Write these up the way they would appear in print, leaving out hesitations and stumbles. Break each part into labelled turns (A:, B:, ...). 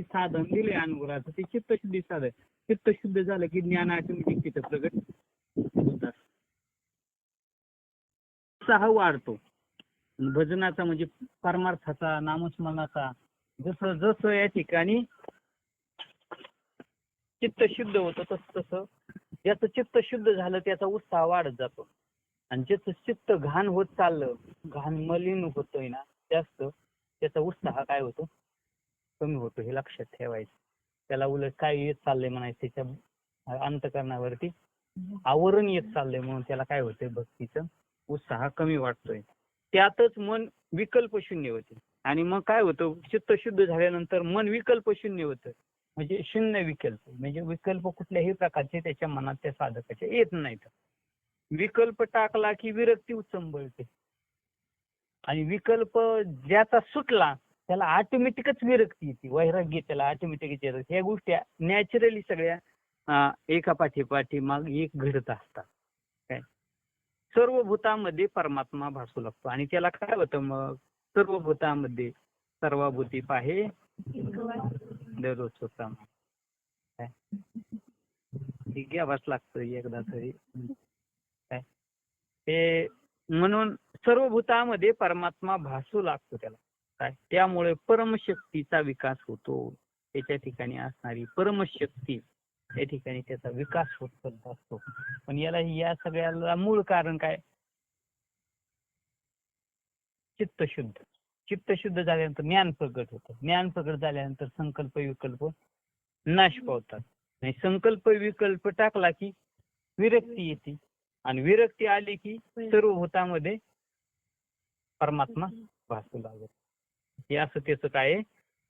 A: साधन दिले अनुग्रहाचं ते चित्तशुद्धी साधन. चित्तशुद्ध झालं की ज्ञान ऑटोमॅटिक तिथं प्रगट होतात. उत्साह वाढतो भजनाचा म्हणजे परमार्थाचा, नामस्मरणाचा. जसं जसं या ठिकाणी चित्त शुद्ध होतं तसं तसं ज्याचं चित्त शुद्ध झालं त्याचा उत्साह वाढत जातो. आणि ज्याचं चित्त घाण होत चाललं, घाण मलिन होतोय ना जास्त, त्याचा उत्साह काय होतो, कमी होतो. हे लक्षात ठेवायचं. त्याला उलट काय येत चाललंय म्हणायचं, त्याच्या अंतकरणावरती आवरण येत चाललंय म्हणून त्याला काय होतंय, भक्तीचं उत्साह कमी वाटतोय. त्यातच मन विकल्प शून्य होते. आणि मग काय होतं, चित्त शुद्ध झाल्यानंतर मन विकल्प शून्य होतं. म्हणजे शून्य विकल्प, म्हणजे विकल्प कुठल्याही प्रकारचे त्याच्या मनात त्या साधकाच्या येत नाहीत. विकल्प टाकला की विरक्ती उचंबळते. आणि विकल्प ज्याचा सुटला त्याला ऑटोमॅटिकच विरक्ती येते, वैराग्य त्याला ऑटोमॅटिकच येतात. ह्या गोष्टी नॅचरली सगळ्या एका पाठीपाठी माग एक घडत असतात. काय सर्व भूतामध्ये परमात्मा भासू लागतो. आणि त्याला काय होतं मग, सर्व भूतामध्ये सर्वभूती पाहे दररोज होता. काय घ्यावाच लागतं एकदा तरी. काय ते म्हणून सर्व भूतामध्ये परमात्मा भासू लागतो त्याला. काय त्यामुळे परमशक्तीचा विकास होतो. त्याच्या ठिकाणी असणारी परमशक्ती त्या ठिकाणी त्याचा विकास होत असतो. पण याला या सगळ्याला मूळ कारण काय, चित्तशुद्ध. चित्तशुद्ध झाल्यानंतर ज्ञान प्रगट होतं. ज्ञान प्रगट झाल्यानंतर संकल्प विकल्प नाश पावतात. आणि संकल्प विकल्प टाकला की विरक्ती येते. आणि विरक्ती आली की सर्व भूतामध्ये परमात्मा भासू लागत. हे असं त्याचं काय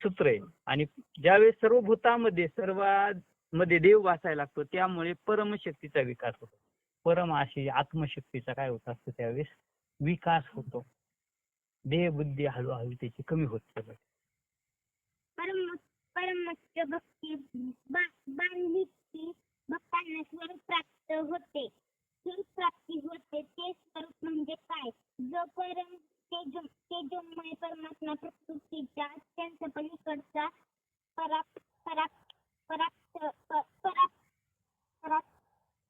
A: सूत्र आहे. आणि ज्यावेळेस सर्व भूतामध्ये सर्वांमध्ये देव वाचायला लागतो त्यामुळे परमशक्तीचा विकास होतो. परम अशी आत्मशक्तीचा काय होत असतो त्यावेळेस विकास होतो. देह बुद्धी हळूहळू त्याची कमी होत चालते.
B: परमोच्च भक्ती बांधली की भक्तांना स्वरूप प्राप्त होते. स्वरूप प्राप्ती होते ते स्वरूप म्हणजे काय, जो परम तेजोमय परमात्मा प्रकृतीच्या अत्यंत पलीकडचा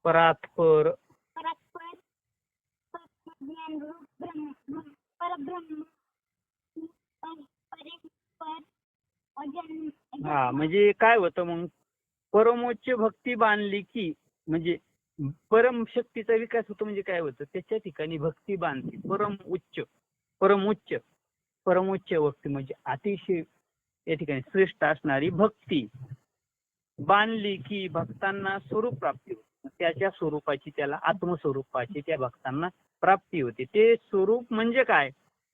A: परात्पर
B: ज्ञान रूप परब्रह्म
A: म्हणजे काय होतं मग, परमोच्च भक्ती बांधली की म्हणजे परम शक्तीचा विकास होतो. म्हणजे काय होतं, त्याच्या ठिकाणी भक्ती बांधली. परमोच्च भक्ती म्हणजे अतिशय या ठिकाणी श्रेष्ठ असणारी भक्ती बांधली की भक्तांना स्वरूप प्राप्ती होते. त्याच्या स्वरूपाची, त्याला आत्मस्वरूपाची त्या भक्तांना प्राप्ती होते. ते स्वरूप म्हणजे काय,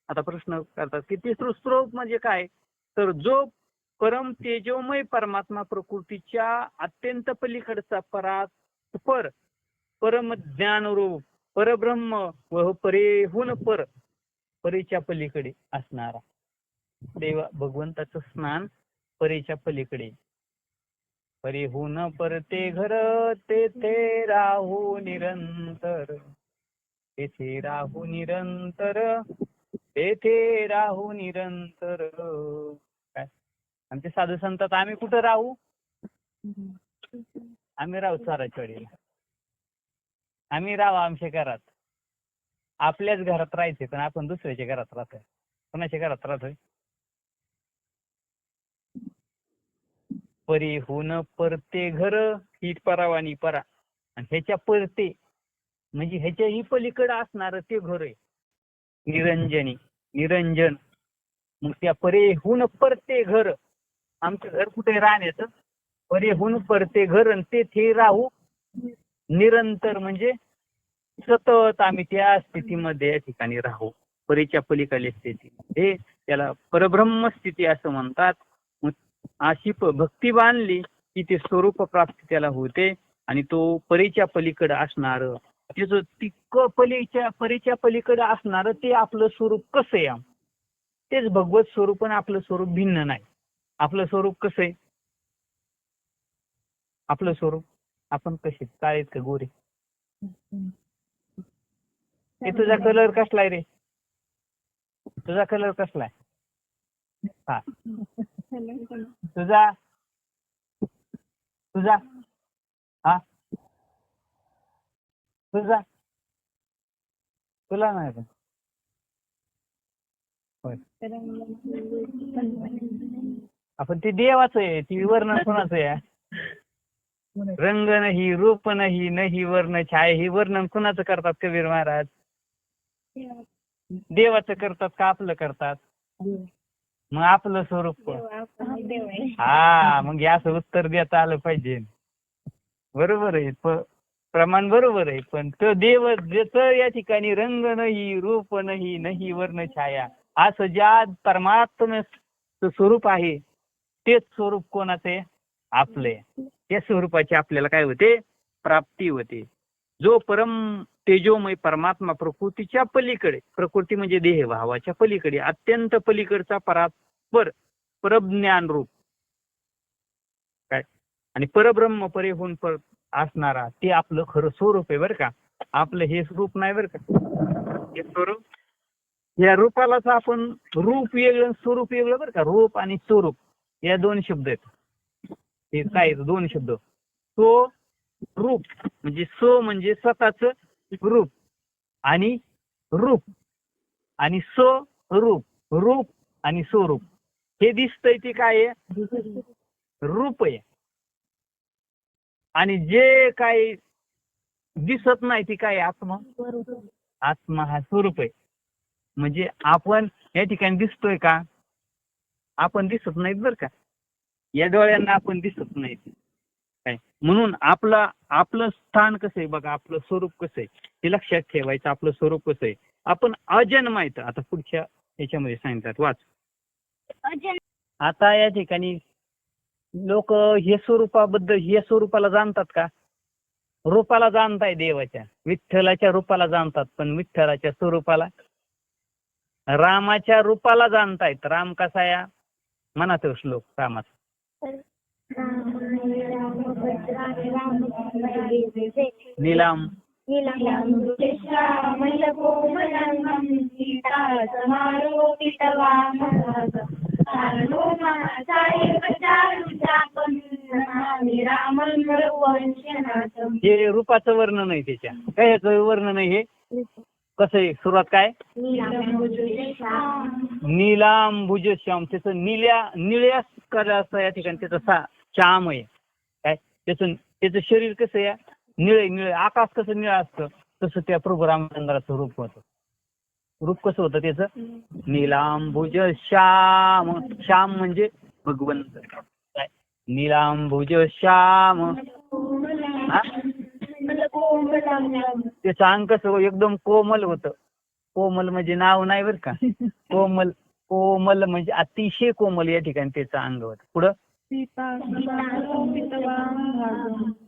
A: आता प्रश्न करतात की ते स्वरूप म्हणजे काय, तर जो परम तेजोमय परमात्मा प्रकृतीच्या अत्यंत पलीकडचा परात्पर परम ज्ञानरूप परब्रह्म व परेहून परेच्या पलीकडे असणारा देवा भगवंताचं स्नान परेच्या पलीकडे. परेहून परते घर तेथे राहू निरंतर, तेथे राहू निरंतर, तेथे राहू निरंतर. काय आमचे साधू संतात आम्ही कुठं राहू, आम्ही राहू साराचवाडीला. आम्ही राहू आमच्या घरात. आपल्याच घरात राहायचे पण आपण दुसऱ्याच्या घरात राहतोय. कोणाच्या घरात राहतोय, परीहून परते घर ही परावानी परा. आणि ह्याच्या परते म्हणजे ह्याच्याही पलीकडे असणार ते घर आहे निरंजन. मग त्या परेहून परते घर, आमचं घर कुठे राहण्याचं, परेहून परते घर आणि तेथे राहू निरंतर म्हणजे सतत आम्ही त्या स्थितीमध्ये या ठिकाणी राहू. परीच्या पलीकडल्या स्थितीमध्ये त्याला परब्रह्म स्थिती असं म्हणतात. अशी भक्ती बांधली की ते स्वरूप प्राप्ती त्याला होते. आणि तो परीच्या पलीकडे असणार त्याचं ती परीच्या पलीकडे असणार ते आपलं स्वरूप कसं आहे, तेच भगवत स्वरूप. आणि आपलं स्वरूप भिन्न नाही. आपलं स्वरूप कसं आहे, आपलं स्वरूप आपण कसे, काळेत का गोरे. हे तुझा कलर कसलाय रे, तुझा कलर कसलाय, हा तुझा तुझा हा तुझा तुला नाही का होय. आपण ती देवाचं आहे, ती वर्णन कोणाचं आहे? रंग नाही, रूप नाही, नाही वर्ण छाय, हे वर्णन कुणाचं करतात कबीर महाराज? देवाचं करतात का आपलं करतात? मग आपलं स्वरूप कोण? हा मग असं उत्तर देता आलं पाहिजे. बरोबर आहे, प्रमाण बरोबर आहे, पण तो देव ज्याचं या ठिकाणी रंग नाही, रूप नाही, नाही वर्ण छाया, असं ज्या परमात्म्याचं स्वरूप आहे तेच स्वरूप कोणाचं आहे? आपले. त्या स्वरूपाची आपल्याला काय होते? प्राप्ती होते. जो परम तेजोमय परमात्मा प्रकृतीच्या पलीकडे, प्रकृती म्हणजे देह भावाच्या पलीकडे, अत्यंत पलीकडचा परात्पर परज्ञान रूप काय आणि परब्रह्म परे होऊन असणारा ते आपलं खरं स्वरूप आहे बरं का. आपलं हे रूप नाही बरं का, हे स्वरूप. या रूपालाच आपण रूप वेगळं स्वरूप वेगळं बरं का. रूप आणि स्वरूप या दोन शब्द आहेत. हे काय दोन शब्द. तो रूप म्हणजे सो म्हणजे स्वतःच रूप आणि रूप आणि स्वरूप, रूप आणि स्वरूप हे दिसतंय ते काय आहे? रूप आहे. आणि जे काही दिसत नाही ती काय? आत्मा. आत्मा हा स्वरूप आहे. म्हणजे आपण या ठिकाणी दिसतोय का? आपण दिसत नाहीत बरं का. या डोळ्यांना आपण दिसत नाहीत काय. म्हणून आपलं स्थान कसं आहे बघा, आपलं स्वरूप कसं आहे हे लक्षात ठेवायचं. आपलं स्वरूप कसं आहे, आपण अजन्मायत. आता पुढच्या याच्यामध्ये सांगतात वाच. आता या ठिकाणी लोक हे स्वरूपाबद्दल, हे स्वरूपाला जाणतात का? रूपाला जाणताय, देवाच्या विठ्ठलाच्या रूपाला जाणतात, पण विठ्ठलाच्या स्वरूपाला, रामाच्या रूपाला जाणतायत. राम कसा या म्हणा तो श्लोक रामाचा. नीलाम हे रूपाचं वर्णन आहे. त्याच्या काय वर्णन आहे हे? कसं आहे? सुरुवात काय? नीलांबुज श्याम. त्याचं निळ्या कलरचं या ठिकाणी त्याचं श्याम आहे काय. त्याचं शरीर कसं आहे? निळे. आकाश कसं निळं असतं तसं त्या प्रभू रामचंद्राचं रूप होतं. रूप कसं होतं त्याचं? नीलांबुज श्याम. श्याम म्हणजे भगवंत काय. नीलांबुज श्याम. त्याचं अंग कसं एकदम कोमल होतं. कोमल म्हणजे नाव नाही बरं का. कोमल म्हणजे अतिशय कोमल या ठिकाणी त्याचं अंग होतं. पुढं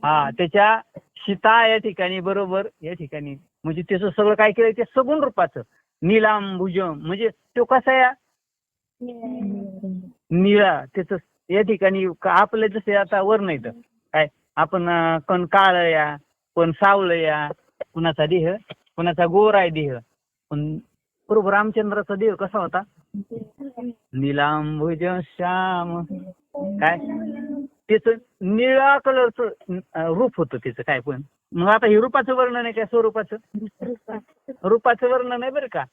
A: हा त्याच्या सीता या ठिकाणी बरोबर या ठिकाणी म्हणजे त्याचं सगळं काय केलं ते सगुण रूपाचं. नीलांबुज म्हणजे तो कसा या निळा. त्याचं या ठिकाणी आपलं जसे आता वर्ण येतं काय, आपण कोण काळ या, कोण सावळ या, कुणाचा देह, कुणाचा गोरा आहे देह. पण प्रभू रामचंद्राचा देह कसा होता? नीलांबुज श्याम काय. त्याचं निळा कलरचं रूप होतं त्याचं काय. पण मग आता हे रूपाचं वर्णन आहे का स्वरूपाचं? रूपाचं वर्णन आहे बरं का.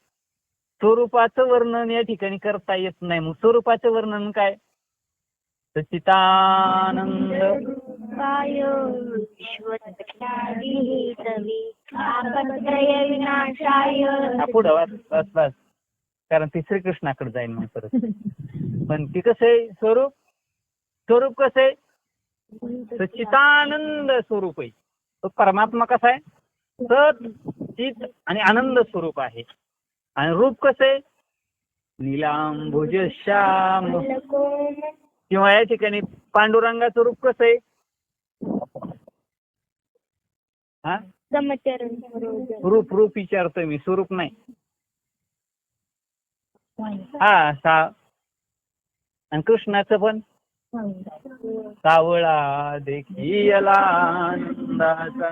A: स्वरूपाचं वर्णन या ठिकाणी करता येत नाही. मग स्वरूपाचं वर्णन काय? सच्चिदानंद पुढं बस कारण ती श्रीकृष्णाकडे जाईल मग परत. पण ती कसं आहे स्वरूप कसं आहे? सच्चिदानंद स्वरूप आहे. तो परमात्मा कसा आहे? सत चित आणि आनंद स्वरूप आहे. आणि रूप कसं आहे? नीलांबुज श्याम. किंवा या ठिकाणी पांडुरंगाचं रूप कसं आहे? हा रूप विचारतोय मी, स्वरूप नाही. हा आणि कृष्णाचं पण सावळा देखील आनंदाचा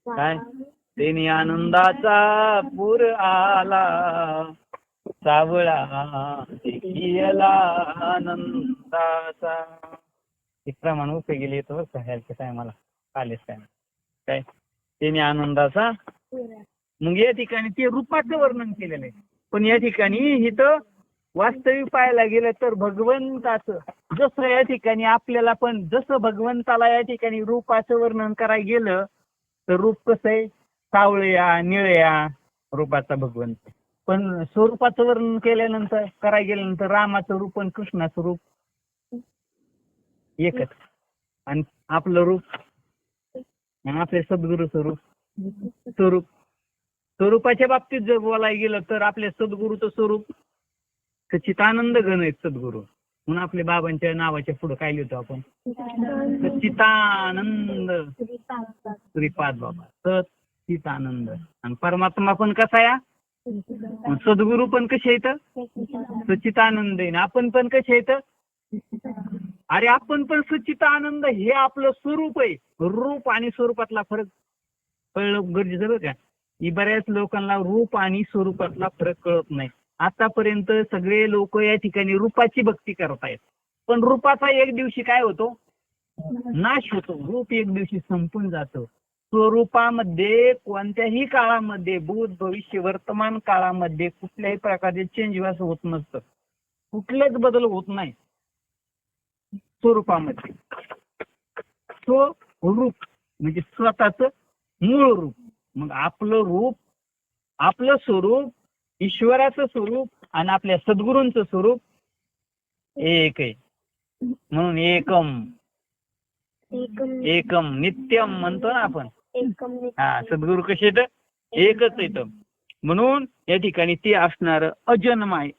A: काय. तेनी आनंदाचा पूर आला सावळा देखियला आनंदाचा. हे प्रमाण उपयोगी येतो बरं का ह्याच्या टायमाला, कालेच काय त्याने आनंदाचा. मग या ठिकाणी ते रूपाचं वर्णन केलेलं आहे. पण या ठिकाणी इथं वास्तविक पाहायला गेलं तर भगवंताचं, जसं या ठिकाणी आपल्याला पण जसं भगवंताला या ठिकाणी रूपाचं वर्णन करायला गेलं तर रूप कसं आहे, सावळ्या निळ्या रूपाचा भगवंत. पण स्वरूपाचं वर्णन केल्यानंतर करायला गेल्यानंतर रामाचं रूप आणि कृष्णाचं रूप एकच. आणि आपलं रूप आणि आपल्या सद्गुरूचं रूप स्वरूपाच्या बाबतीत जर बोलायला गेलं तर आपल्या सद्गुरूचं स्वरूप सच्चिदानंद घन आहेत सद्गुरू. म्हणून आपल्या बाबांच्या नावाच्या पुढे काय लिहितो आपण, सच्चिदानंद श्रीपाद बाबा, सच्चिदानंद. आणि परमात्मा पण कसा आहे, सद्गुरू पण कसे आहेत, सच्चिदानंद आहे. आपण पण कसे आहेत, अरे आपण पण सच्चिदानंद हे आपलं स्वरूप आहे. रूप आणि स्वरूपातला फरक कळलं गरजेचं बरं का. बऱ्याच लोकांना रूप आणि स्वरूपातला फरक कळत नाही. आतापर्यंत सगळे लोक या ठिकाणी रूपाची भक्ती करतायत, पण रूपाचा एक दिवशी काय होतो, नाश होतो. रूप एक दिवशी संपून जातं. स्वरूपामध्ये कोणत्याही काळामध्ये, भूत भविष्य वर्तमान काळामध्ये कुठल्याही प्रकारचे चेंज होत नसतं, कुठलेच बदल होत नाही स्वरूपामध्ये. स्वरूप म्हणजे स्वतःच मूळ रूप. मग आपलं रूप, आपलं स्वरूप, ईश्वराचं स्वरूप आणि आपल्या सद्गुरूंचं स्वरूप एक आहे. म्हणून एकम नित्यम म्हणतो ना आपण. हा, सद्गुरू कसे येतं, एकच येतं. म्हणून या ठिकाणी ते असणार अजन्म आहे.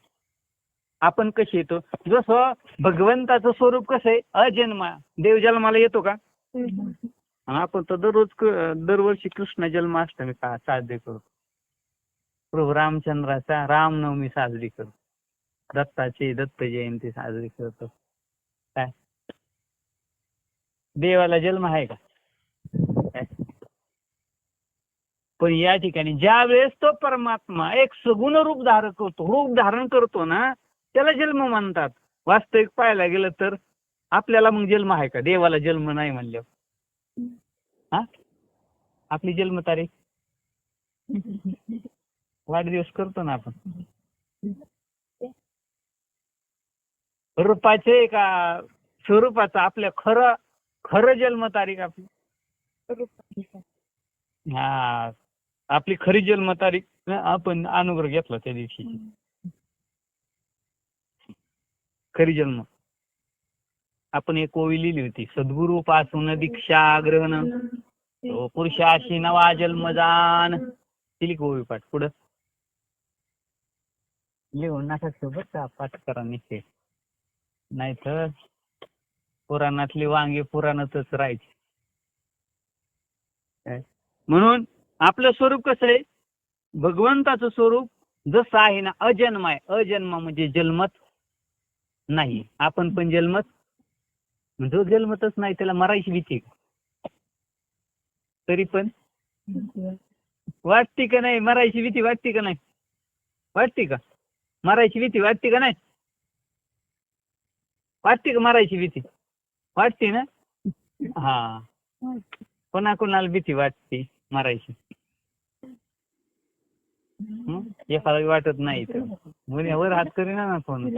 A: आपण कसे येतो, जसं भगवंताचं स्वरूप कसं आहे, अजन्मा. देव जन्माला येतो का, आपण तर दरवर्षी कृष्ण जन्माष्टमी साजरी करतो. प्रभू रामचंद्राचा रामनवमी साजरी करतो. दत्ताची दत्त जयंती साजरी करतो. काय देवाला जन्म आहे का, पण या ठिकाणी ज्या वेळेस तो परमात्मा एक सगुण रूप धारण करतो ना, त्याला जन्म म्हणतात. वास्तविक पाहायला गेलं तर आपल्याला मग जन्म आहे का, देवाला जन्म नाही म्हणल्यावर. हा, आपली जन्मतारीख वाढदिवस करतो ना आपण, रूपाचे का स्वरूपाचा, आपल्या खरं जन्मतारीख आपली. हा, आपली खरी जन्मतारीख आपण अनुग्रह घेतला त्या दिवशी, खरी जन्म. आपण एक ओवी लिहिली होती, सद्गुरू पासून दीक्षा ग्रहण पुरुषाशी नवा जन्मदान. दिली ओवी पाठ पुढं लिहून नाटक सोबत का पाठ करा निश्चय, नाहीतर पुराणातली वांगे पुराणातच राहायचे. म्हणून आपलं स्वरूप कसं आहे, भगवंताचं स्वरूप जसं आहे ना, अजन्म आहे. अजन्म म्हणजे जन्मत नाही. आपण पण जो जन्मतच नाही त्याला मरायची भीती, तरी पण वाटते का नाही, मरायची भीती वाटते का नाही, वाटते का मरायची भीती वाटते का नाही, वाटते का मरायची भीती वाटते ना. हा, कोणाकोणाला भीती वाटते मरायची, एखादा वाटत नाही तर मुलीवर हात करीना ना कोण.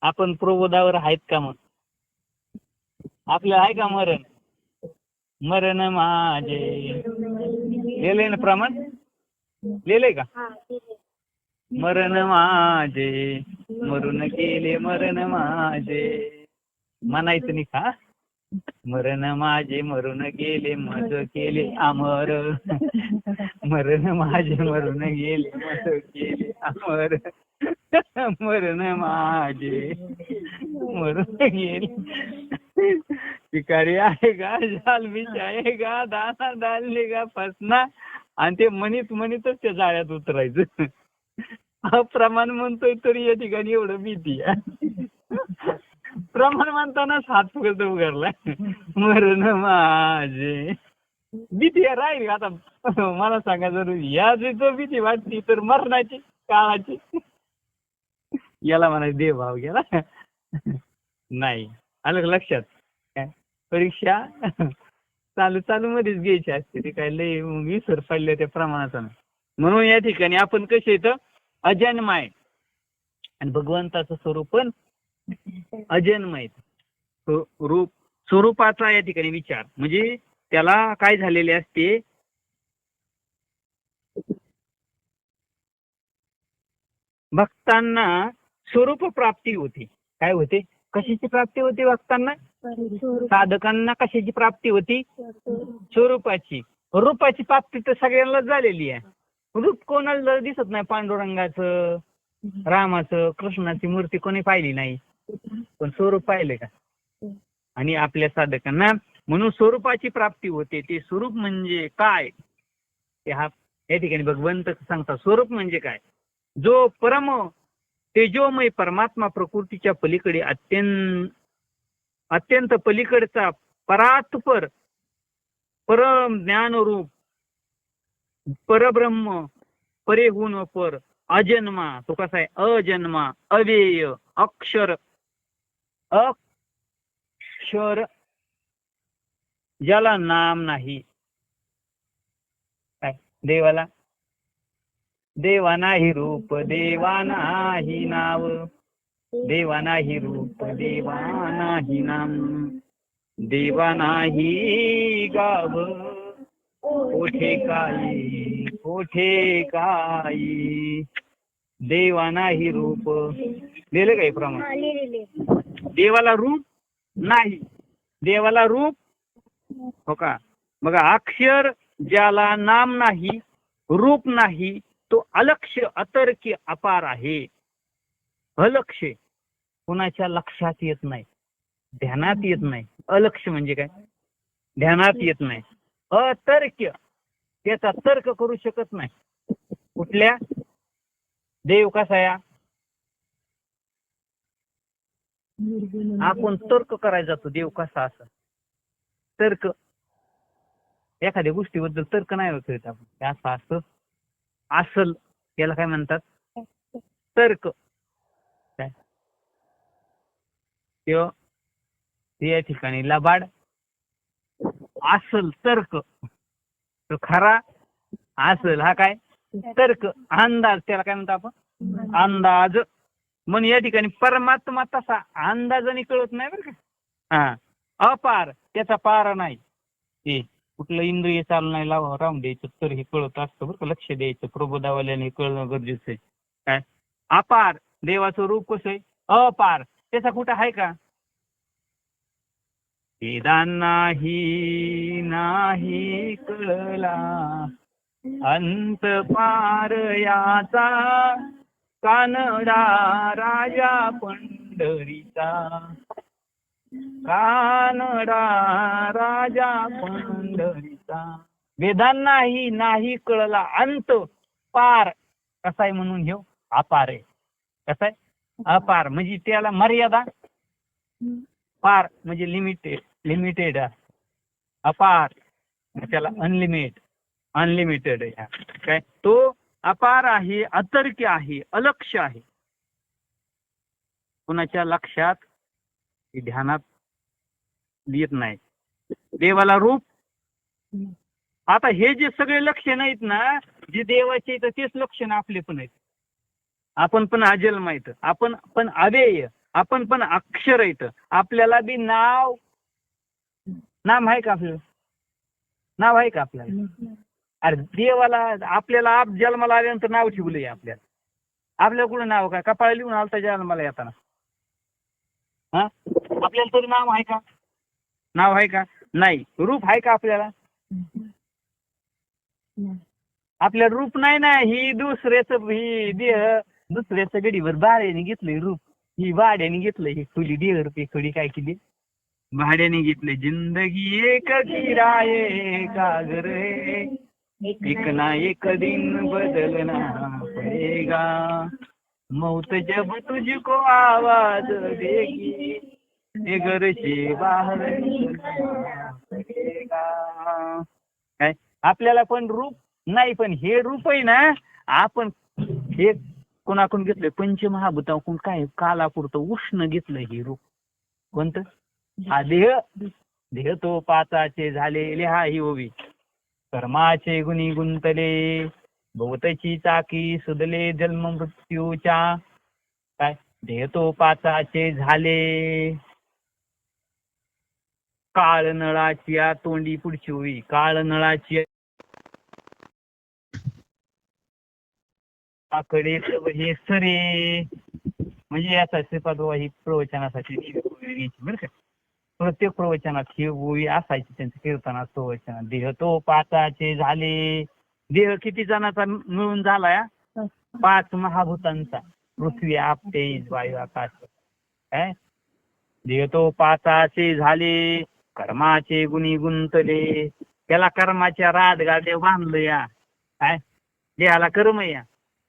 A: आपण प्रबोधावर आहेत का मग, आपलं आहे का मरण, मरण माझे लिहिलंय ना, प्रमाण लिहिलंय का, मरण माझे मरून गेले मरण माझे. म्हणायचं नाही का, मरण माझे मरून गेले मज केले अमर, मरण माझे मरून गेले मज केले अमर, मरण माझे मरून गेले. शिकारी आहे का, जालमीच आहे का, दाना डालले का फसना. आणि ते म्हणतच त्या जाळ्यात उतरायचं. प्रमाण म्हणतोय तरी या ठिकाणी एवढं भीती आहे. प्रमाण म्हणतानाच हात फुगत उघडला, मरण माझे भीती राहील आता. मला सांगा, जर या जो भीती वाटती तर मरणाची काळाची, याला म्हणायचं देवभाव गेला. नाही, आलं का लक्षात? काय परीक्षा चालू मध्येच घ्यायची असते, ते काय लय विसर पडले त्या प्रमाणाचा नाही. म्हणून या ठिकाणी आपण कसे येतं, अजन्माय, आणि भगवंताचं स्वरूप पण अजन्मय. रूप स्वरूपाचा या ठिकाणी विचार म्हणजे त्याला काय झालेले असते, भक्तांना स्वरूप प्राप्ती होती. काय होते? कशाची प्राप्ती होती भक्तांना? साधकांना कशाची प्राप्ती होती? स्वरूपाची. रूपाची प्राप्ती तर सगळ्यांनाच झालेली आहे. रूप कोणाला दिसत नाही. पांडुरंगाचं, रामाचं, कृष्णाची मूर्ती कोणी पाहिली नाही, पण स्वरूप पाहिले का? आणि आपल्या साधकांना म्हणून स्वरूपाची प्राप्ती होते. ते स्वरूप म्हणजे काय ते हा या ठिकाणी भगवंत सांगतात. स्वरूप म्हणजे काय? जो परम तेजोमय परमात्मा, प्रकृतीच्या पलीकडे अत्यंत पलीकडचा परात्पर परम ज्ञानरूप परब्रह्म, परेहून पर, अजन्मा. तो कसा आहे? अजन्मा, अव्यय, अक्षर ज्याला नाम नाही. काय देवाला? देवा नाही रूप, देवा नाही नाव, देवा नाही रूप, देवा नाही नाम, देवा नाही गाव, कोठे काही, देवा नाही रूप. लिहिलं काही प्रमाण? देवाला रूप नाही. देवाला रूप हो का? बघा, अक्षर ज्याला नाम नाही, रूप नाही, तो अलक्ष्य, अतर्क्य, अपार आहे. अलक्ष्य कुणाच्या लक्षात येत नाही, ध्यानात येत नाही. अलक्ष्य म्हणजे काय? ध्यानात येत नाही. अतर्क्य, त्याचा तर्क करू शकत नाही. कुठल्या? देव कसा आहे? आपण तर्क करायला जातो. देव कसा असं तर्क, एखाद्या गोष्टीबद्दल तर्क नाही करत आपण. असं असं असल, याला काय म्हणतात? तर्क. काय या ठिकाणी लबाड असल, तर्क. तो खरा असल, हा काय? तर्क. अंदाज, त्याला काय म्हणतो आपण? अंदाज. म्हणून या ठिकाणी परमात्मा तसा अंदाजाने कळत नाही बरं का. हा, अपार, त्याचा पार नाही. ते कुठलं इंद्रिय चालू नाही राहून द्यायचं, तर हे कळत असतं बरं का. लक्ष द्यायचं, प्रबोधावाल्याने कळणं गरजेचं आहे. काय? अपार. देवाचं रूप कसं आहे? अपार. त्याचा कुठं आहे का? नाही कळला अंत पार याचा, कानडा राजा पंढरीचा, कानडा राजा पंढरीचा. वेदांनाही नाही कळला अंत पार. कसा आहे म्हणून घेऊ? अपार आहे. कसा आहे? अपार म्हणजे त्याला मर्यादा, पार म्हणजे लिमिटेड. अपार त्याला अनलिमिटेड आहे. काय? तो अपार आहे, अतर्क्य आहे, अलक्ष्य आहे. कुणाच्या लक्षात, ध्यानात येत नाही. देवाला रूप. आता हे जे सगळे लक्षण आहेत ना, जे देवाचे आहेत तेच लक्षण आपले पण आहेत. आपण पण अजन्म आहेत, आपण पण अव्यय, आपण पण अक्षर आहेत. आपल्याला बी नाम आहे का? आपलं नाव आहे का आपल्याला? अरे देवाला, आपल्याला आप जन्माला आल्यानंतर नाव ठेवलंय आपल्याला. आपल्याला कुठं नाव काय? कपाळ लिहून आलता जन्माला येताना. हा, आपल्याला तरी नाव आहे का? नाव आहे का? नाही. रूप आहे का आपल्याला? आपल्याला रूप नाही ना. ही दुसऱ्याचं गडीवर भाड्याने घेतलंय रूप. ही भाड्याने घेतलंय. ही खुली देह रुपये खुली काय केली? भाड्याने घेतले. जिंदगी एक किराये का घर है, एक ना एक दिन बदलना पड़ेगा, मौत जब तुझको आवाज देगी, ये घर से बाहर निकलना पड़ेगा. आपल्याला पण रूप नाही, पण हे रूप आहे ना आपण हे कोणाकडून घेतलंय पंचमहाभूताकडून, काय कालापुरतं उष्ण घेतलंय हे रूप. कोणतं? हा देह. देह तो पाचाचे झाले लिहा ही ओवी. कर्माचे गुणी गुंतले भोवतची चाकी सुदले जन्म मृत्यूच्या. काय? देह तो पाचाचे झाले काळ नळाची तोंडी. पुढची ओवी. काळ नळाची आकडे हे सरे. म्हणजे याचा श्रीपाद ही प्रवचनासाठी बरं का. प्रत्येक प्रवचनात ही ओवी असायची त्यांच्या कीर्तनात प्रवचनात. देह तो पाचाचे झाले. देह किती जणांचा मिळून झालाय? 5 महाभूतांचा. पृथ्वी आप तेज वायू आकाश. काय? देह तो पाचाचे झाले कर्माचे गुणी गुंतले. त्याला कर्माच्या रात गाडे बांधलं या. काय? देहाला कर्म या.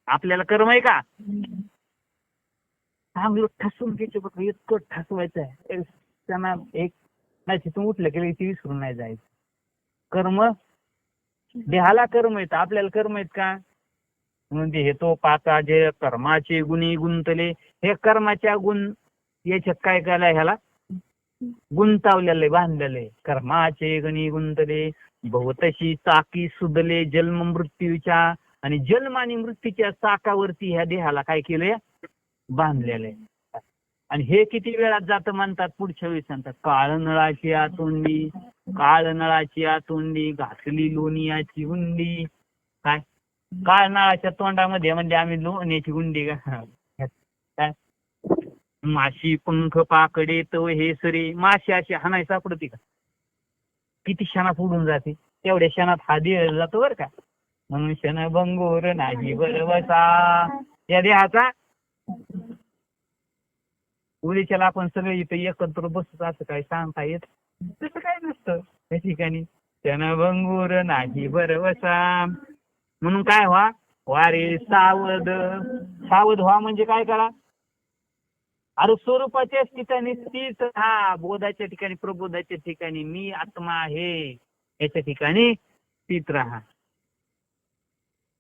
A: आपल्याला कर्म आहे का? चांगलं ठसून घ्यायचं बघ, इतकं ठसवायचं आहे त्यांना. एक नाही तिथून उठलं की ती विसरून नाही जायचं. कर्म देहाला कर्म आहेत, आपल्याला कर्म आहेत का? म्हणून हे तो पाचा जे कर्माचे गुणी गुंतले. हे कर्माच्या गुण याच्यात काय केलंय? ह्याला गुंतावलेलं आहे, बांधलेलं आहे. कर्माचे गुणी गुंतले भवतशी चाकी सुदले जन्म मृत्यूच्या. आणि जन्म आणि मृत्यूच्या चाकावरती ह्या देहाला काय केलंय? बांधलेलं आहे. आणि हे किती वेळात जातं म्हणतात? पुढच्या वेळी सांगतात. काळ नळाची आतोंडी. काळ नळाची आतोंडी घासली लोणीयाची उंडी. काय? काळ नळाच्या तोंडामध्ये म्हणजे आम्ही लोण्याची गुंडी काय? माशी पंख पाकडे तो हे सरे. माशी अशी हाणाय सापडते का? किती क्षणात उडून जाते, तेवढ्या क्षणात हा देह जातो बरं का. म्हणून क्षण भंगूर नाही बरवसा या देहाचा. उद्याच्याला आपण सगळे इथे एकत्र बसतो असं काय सांगता येत? तसं काय नसतं त्या ठिकाणी. क्षण भंगूर नाही बरवसा. म्हणून काय व्हा? वारे सावध. सावध व्हा म्हणजे काय करा? अरे स्वरूपाच्या ठिकाणी स्थित हा. बोधाच्या ठिकाणी, प्रबोधाच्या ठिकाणी मी आत्मा आहे याच्या ठिकाणी स्थित राहा.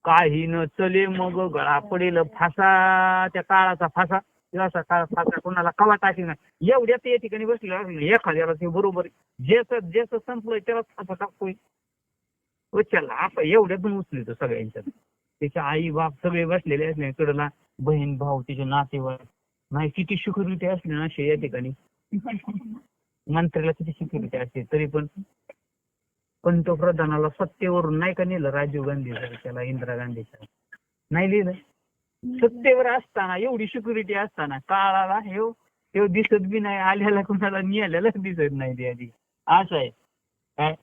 A: काही न चले मग गळा पडेल फासा. त्या काळाचा फासा. असा काळ फासा कोणाला कवा टाकी नाही. एवढ्यात या ठिकाणी बसले एखाद्याला ते बरोबर ज्याचं ज्याचं संपलंय त्याला फासा टाकतोय. चला आपण एवढ्यातून उचलतो सगळ्यांच्यात. त्याचे आई बाप सगळे बसलेले असले कडला, बहीण भाऊ तिचे नातेवाईक. नाही किती सिक्युरिटी असली ना अशी या ठिकाणी. मंत्र्याला किती सिक्युरिटी असते तरी पण पंतप्रधानाला सत्तेवरून नाही का नेलं राजीव गांधी त्याला इंदिरा गांधीच्या? नाही लिहिलं. सत्तेवर असताना एवढी सिक्युरिटी असताना काळाला हे दिसत बी नाही. आल्याला कोणाला नेलेलं दिसत नाही ते आधी. असं आहे काय.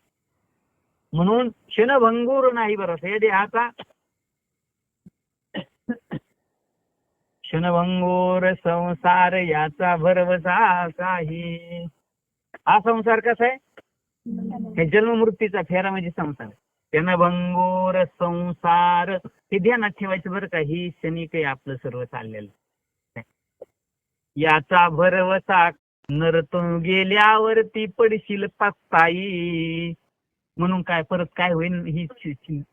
A: म्हणून क्षणभंगूर नाही बरं या देहाचा. क्षणभंगूर संसार याचा भरवसा काही. हा संसार कसा आहे? हे जन्म मृत्यूचा फेरा म्हणजे संसार. क्षणभंगूर संसार हे ध्यानात ठेवायचं बरं का. ही क्षणिक आहे आपलं सर्व चाललेलं. याचा भरवसा नरतून गेल्यावरती पडशील पस्ताई. म्हणून काय परत काय होईल? ही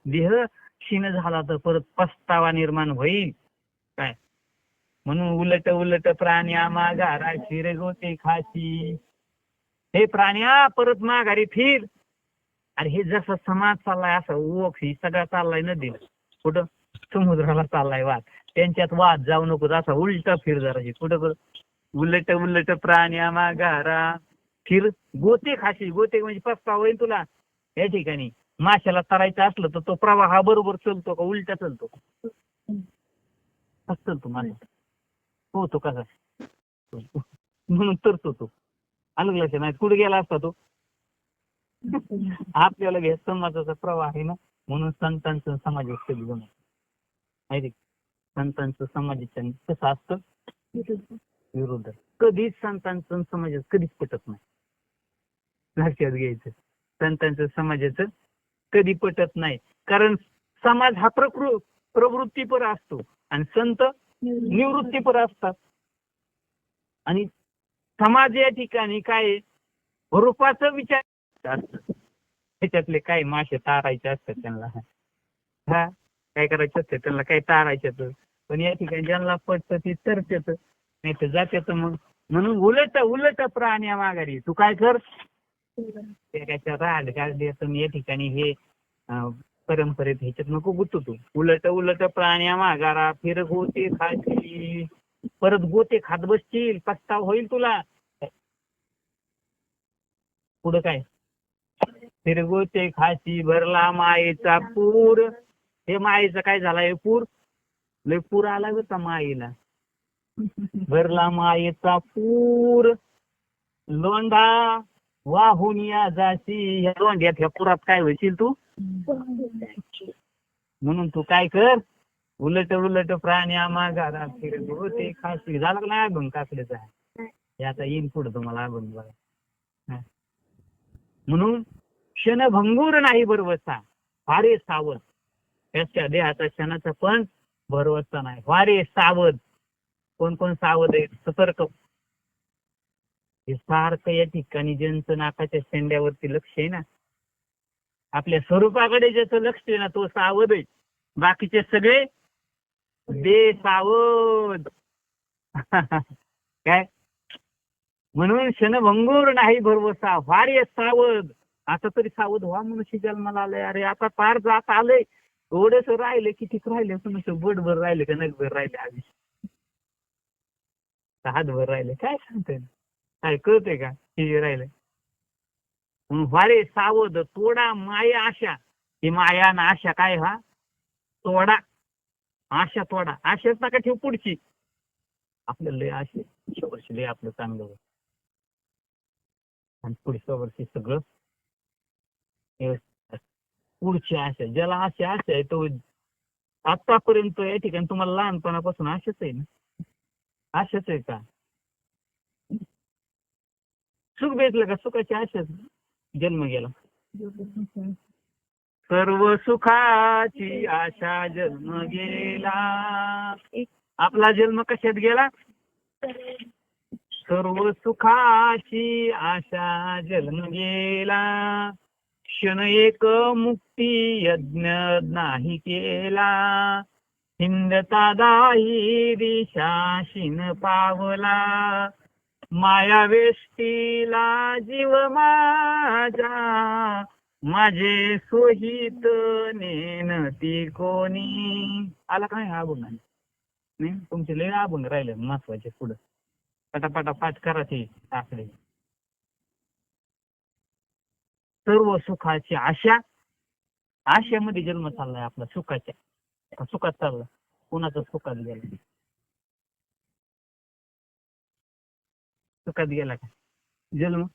A: देह क्षीण झाला तर परत पस्तावा निर्माण होईल काय. म्हणून उलट उलट प्राण्या माघारा शिर गोते खाशी. हे प्राण्या परत माघारी फिर. अरे हे जसं समाज चाललाय असं ओख ही सगळा चाललाय नदीला. कुठं? समुद्राला चाललाय वाद. त्यांच्यात वाद जाऊ नको. असा उलटा फिर जरा. कुठं? उलट उलट प्राण्या माघारा फिर गोते खाशी. गोते म्हणजे पस्तावा होईल तुला या ठिकाणी. माशाला तरायचं असलं तर तो प्रवाह बरोबर चलतो का उलटा चलतो? चलतो माणूस. हो तो कसा म्हणून तरतो तो. अलग लक्ष नाही कुठे गेला असता तो. आपल्याला घ्या समाजाचा प्रवाह आहे ना. म्हणून संतांचं समाजात कधी जमत माहिती. संतांचं समाजाच्या कसं असतं विरोध. कधीच संतांचं समाजात कधीच पटत नाही. लक्षात घ्यायचं. संतांचं समाजाचं कधी पटत नाही. कारण समाज हा प्रवृत्तीपर असतो आणि संत निवृत्तीपर असतात. आणि समाज या ठिकाणी काय रूपाचा विचार असत. त्याच्यातले काही मासे तारायचे असतात त्यांना. हा, काय करायचं असतं त्यांना, काही तारायचे तर. पण या ठिकाणी ज्यांना पटतं ते तरतात, नाही तर जात्यात. मग म्हणून उलट प्राणी माघारी. तू काय कर, त्याच्या राड काढली असं या ठिकाणी हे परंपरेत ह्याच्यात नको गुतू तू. उलट प्राणी माघारा, फिर गोते खाशी, परत गोते खात बसतील, पस्ताव होईल तुला. पुढं काय, फिर गोते खाशी, भरला मायेचा पूर. हे मायेचा काय झाला, हे पूर लय पूर आला होता मायेला. भरला मायेचा पूर, लोंढा वाहून या जाशी. ह्या लोंढ्यात ह्या पुरात काय होशील तू. म्हणून तू काय कर, उलट प्राणी माघारा, फिर गोते खाशी. झाला का नाही अभंग काकड्याचा. हे आता येईन पुढे तुम्हाला अभंग बघा. म्हणून क्षणभंगूर नाही भरवसा, फारे सावध. त्याच्या देहाचा क्षणाचा पण भरवसा नाही, फारे सावध. कोण कोण सावध आहे, सतर्क. हे सारखं या ठिकाणी ज्यांचं नाकाच्या शेंड्यावरती लक्ष आहे ना, आपल्या स्वरूपाकडे ज्याचं लक्ष आहे ना, तो सावध आहे. बाकीचे सगळे बेसावध. काय म्हणून क्षणभंगूर नाही भरवसा, फार सावध. आता तरी सावध व्हा, मनुष्य जन्माला आलंय. अरे आता फार जात आलंय, थोडस राहिले, किती राहिले मनुष्य, बोटभर राहिले का नगभर राहिले, आयुष्य हातभर राहिले, काय सांगते, काय कळतंय का किती राहिले. म्हणून फारे सावध, तोडा माया आशा. ही माया ना आशा काय, हा तोडा, आशा तोडा. आशाच नका ठेव पुढची. आपल्याला लय आशे, वर्षी लय आपलं चांगलं होतं आणि पुढच्या वर्षी सगळं पुढची आशा. ज्याला आशा आहे तो आतापर्यंत या ठिकाणी तुम्हाला लहानपणापासून आशाच आहे ना, आशाच आहे का. सुख भेटलं का, सुखाची आशाच जन्म गेला. सर्व सुखाची आशा जन्म गेला. आपला जन्म कशात गेला, सर्व सुखाची आशा जन्म गेला. क्षण एक मुक्ती यज्ञ नाही केला. हिंदता दाही दिशाशीन पावला. माया वेष्टीला जीव माझा, माझे सोहित नेनती कोणी. आला काय हा अभंग नाही, तुमचे लय अभंग राहिले महत्वाचे. पुढे पटापटा पाठ करा ते आकडे. सर्व सुखाची आशा, आशेमध्ये जन्म चाललाय आपला सुखाच्या. सुखात चालला, कोणाचं सुखात गेला, सुखात गेला का जन्म.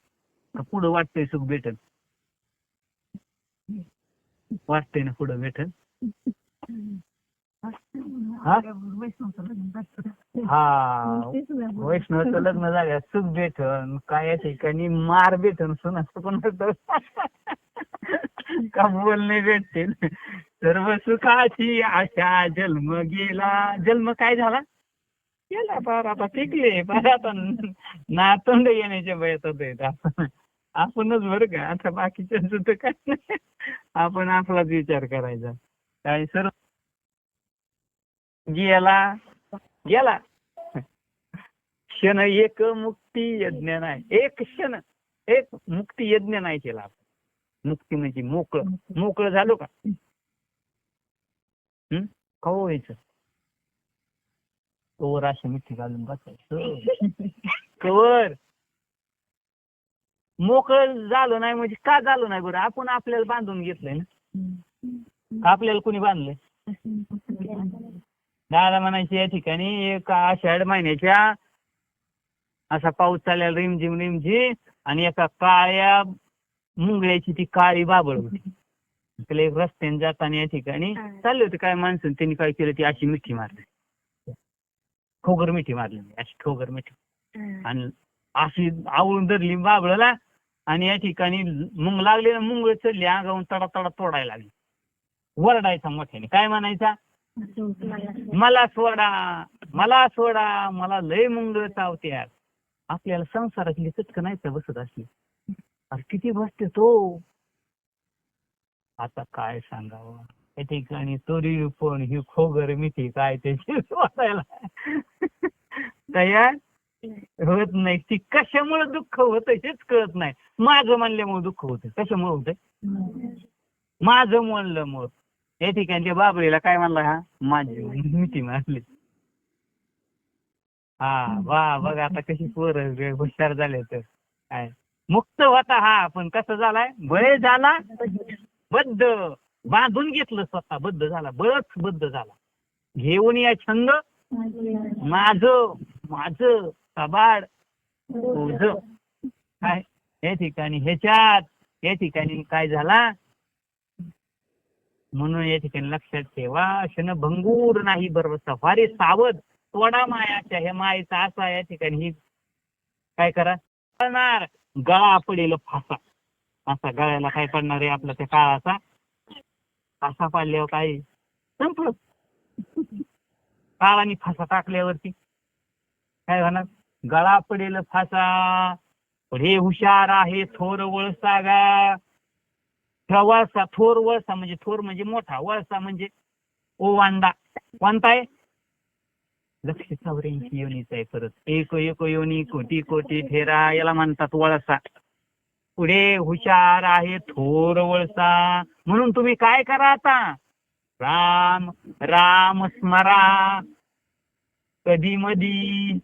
A: पुढं वाटतंय सुख भेटल, वाटतंय ना पुढं भेटल. हा वैष्णवचं लग्न झालं सुख भेटन, काय ठिकाणी मार भेटन, सुनाचं पण का बोलणे भेटतील. सर्व सुखाची आशा जन्म गेला. जन्म काय झाला गेला, फार आता टिकले, फार आता नातंड येण्याच्या वयात आहेत आपणच बरं का. आता बाकीच्यांचं तर काय नाही, आपण आपलाच विचार करायचा. काय सर्व गेला गेला. क्षण एक मुक्ती यज्ञ नाही, एक क्षण एक मुक्ती यज्ञ नाही केला. मुक्ती म्हणजे मोकळं झालो का. का व्हायचं, कवर अशी मिठी घालून बसायचं. कवर मोकळं झालं नाही म्हणजे का झालं नाही बरं, आपण आपल्याला बांधून घेतलंय ना. आपल्याला कोणी बांधलंय. दादा म्हणायचे या ठिकाणी एक आषाढ महिन्याच्या असा पाऊस चाललेला रिमझिम आणि एका काळ्या मुंगळ्याची ती काळी बाबळ होती. त्याला एक रस्त्याने जाताना या ठिकाणी चालले होते काय माणसं, त्यांनी काय केलं, ती अशी मिठी मारली, ठोगर मिठी मारली, अशी ठोगर मिठी, आणि अशी आवळून धरली बाबळला. आणि या ठिकाणी मुंग लागले, मुंगळ चढली अंगावून, तडा तडा तोडायला लागली. वरडायचा मोठ्याने, काय म्हणायचा, मला सोडा, मला सोडा, मला लय मुंगळ चावते. आपल्याला संसारातली चटकं नाही तर बसत असली, अरे किती बसते तो. आता काय सांगावं, त्या ठिकाणी तरी पण ही खोगर मिठी काय त्याची वाचायला तयार होत नाही. ती कशामुळे दुःख होतं हेच कळत नाही. माझं म्हणल्यामुळे दुःख होतं. कशामुळे होतं? माझं म्हणलं मग या ठिकाणी त्या बाबळीला काय म्हणला, हा माझी मिठी मारली. हा वा बघ आता कशी पोरं हुशार झाले. तर काय मुक्त होता हा, पण कसं झालाय, बळे झाला बद्ध. बांधून घेतलं स्वतः, बद्ध झाला, बळच बद्ध झाला. घेऊन या छंद माझं माझं कबाड तुझं. काय या ठिकाणी ह्याच्यात या ठिकाणी काय झाला, म्हणून या ठिकाणी लक्षात ठेवा, क्षणभंगूर नाही बरोबर फारे सावध. तोडा मायाच्या हे मायेचा असा या ठिकाणी ही काय करा करणार, गळा पडेल फासा. असा गळ्याला काय पडणार आहे आपला त्या काळाचा फासा पाडल्यावर काय संपलं. काळाने फासा टाकल्यावरती काय होणार, गळा पडेल फासा. हे हुशार आहे थोर वळसा गा. वळसा थोर वळसा म्हणजे थोर म्हणजे मोठा, वळसा म्हणजे ओवांडा. कोणता आहे, 184 योनीचा आहे. परत एक एक योनी कोटी कोटी फेरा, याला म्हणतात वळसा. पुढे हुशार आहे थोर वळसा. म्हणून तुम्ही काय करा आता, राम राम स्मरा. कधी मधी